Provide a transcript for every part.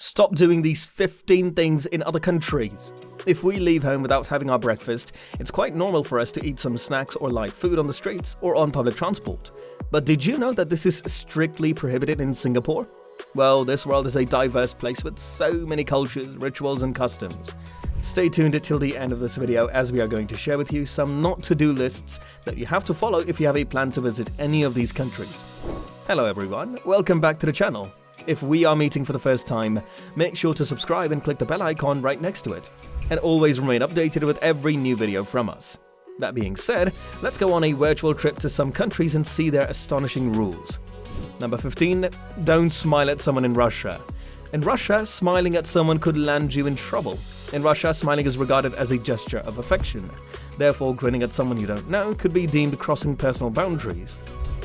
Stop doing these 15 things in other countries. If we leave home without having our breakfast, it's quite normal for us to eat some snacks or light food on the streets or on public transport. But did you know that this is strictly prohibited in Singapore? Well, this world is a diverse place with so many cultures, rituals and customs. Stay tuned till the end of this video as we are going to share with you some not-to-do lists that you have to follow if you have a plan to visit any of these countries. Hello everyone, welcome back to the channel. If we are meeting for the first time, make sure to subscribe and click the bell icon right next to it. And always remain updated with every new video from us. That being said, let's go on a virtual trip to some countries and see their astonishing rules. Number 15. Don't smile at someone in Russia. In Russia, smiling at someone could land you in trouble. In Russia, smiling is regarded as a gesture of affection. Therefore, grinning at someone you don't know could be deemed crossing personal boundaries.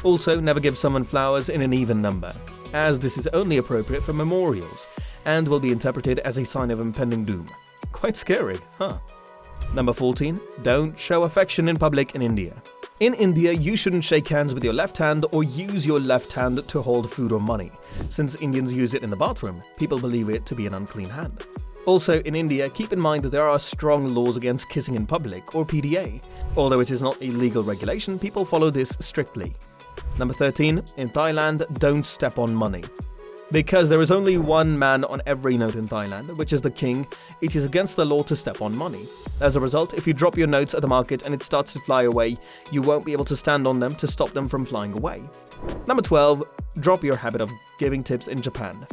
Also, never give someone flowers in an even number, as this is only appropriate for memorials, and will be interpreted as a sign of impending doom. Quite scary, huh? Number 14. Don't show affection in public in India. In India, you shouldn't shake hands with your left hand or use your left hand to hold food or money. Since Indians use it in the bathroom, people believe it to be an unclean hand. Also, in India, keep in mind that there are strong laws against kissing in public, or PDA. Although it is not a legal regulation, people follow this strictly. Number 13. In Thailand, don't step on money. Because there is only one man on every note in Thailand, which is the king, it is against the law to step on money. As a result, if you drop your notes at the market and it starts to fly away, you won't be able to stand on them to stop them from flying away. Number 12. Drop your habit of giving tips in Japan.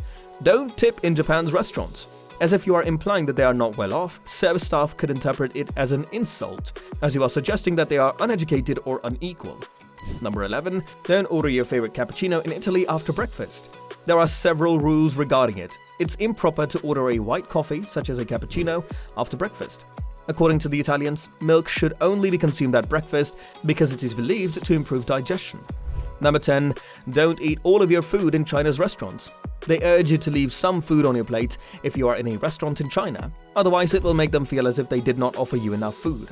Don't tip in Japan's restaurants. As if you are implying that they are not well off, service staff could interpret it as an insult, as you are suggesting that they are uneducated or unequal. Number 11. Don't order your favorite cappuccino in Italy after breakfast. There are several rules regarding it. It's improper to order a white coffee, such as a cappuccino, after breakfast. According to the Italians, milk should only be consumed at breakfast because it is believed to improve digestion. Number 10. Don't eat all of your food in China's restaurants. They urge you to leave some food on your plate if you are in a restaurant in China, otherwise it will make them feel as if they did not offer you enough food.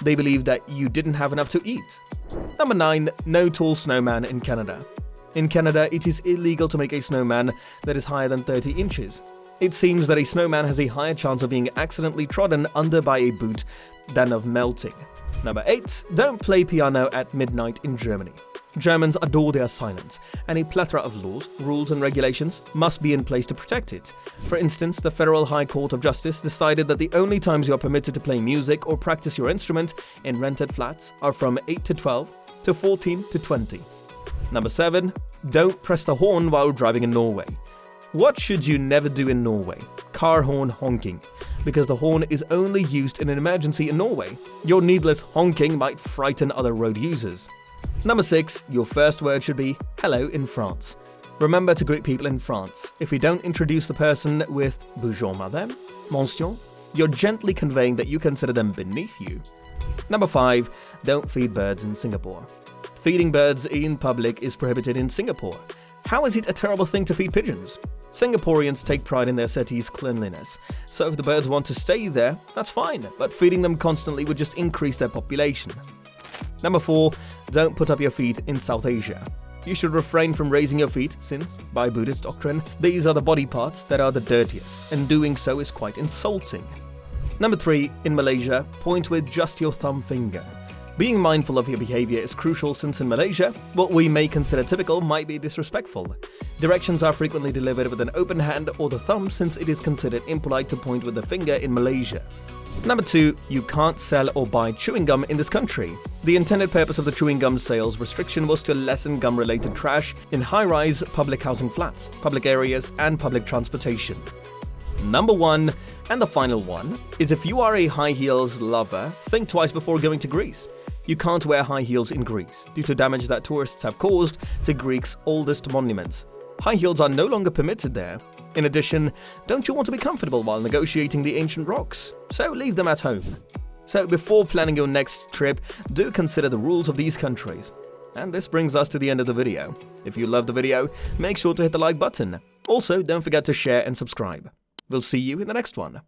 They believe that you didn't have enough to eat. Number 9. No tall snowman in Canada. In Canada, it is illegal to make a snowman that is higher than 30 inches. It seems that a snowman has a higher chance of being accidentally trodden under by a boot than of melting. Number 8. Don't play piano at midnight in Germany. Germans adore their silence, and a plethora of laws, rules and regulations must be in place to protect it. For instance, the Federal High Court of Justice decided that the only times you are permitted to play music or practice your instrument in rented flats are from 8 to 12 to 14 to 20. Number 7. Don't press the horn while driving in Norway. What should you never do in Norway? Car horn honking. Because the horn is only used in an emergency in Norway. Your needless honking might frighten other road users. Number 6. Your first word should be hello in France. Remember to greet people in France. If you don't introduce the person with bonjour madame, monsieur, you're gently conveying that you consider them beneath you. Number 5. Don't feed birds in Singapore. Feeding birds in public is prohibited in Singapore. How is it a terrible thing to feed pigeons? Singaporeans take pride in their city's cleanliness, so if the birds want to stay there, that's fine, but feeding them constantly would just increase their population. Number 4. Don't put up your feet in South Asia. You should refrain from raising your feet since, by Buddhist doctrine, these are the body parts that are the dirtiest, and doing so is quite insulting. Number 3. In Malaysia, point with just your thumb finger. Being mindful of your behavior is crucial since in Malaysia, what we may consider typical might be disrespectful. Directions are frequently delivered with an open hand or the thumb since it is considered impolite to point with the finger in Malaysia. Number 2. You can't sell or buy chewing gum in this country. The intended purpose of the chewing gum sales restriction was to lessen gum-related trash in high-rise public housing flats, public areas, and public transportation. Number 1, and the final one, is if you are a high heels lover, think twice before going to Greece. You can't wear high heels in Greece due to damage that tourists have caused to Greece's oldest monuments. High heels are no longer permitted there. In addition, don't you want to be comfortable while negotiating the ancient rocks? So leave them at home. So before planning your next trip, do consider the rules of these countries. And this brings us to the end of the video. If you loved the video, make sure to hit the like button. Also, don't forget to share and subscribe. We'll see you in the next one.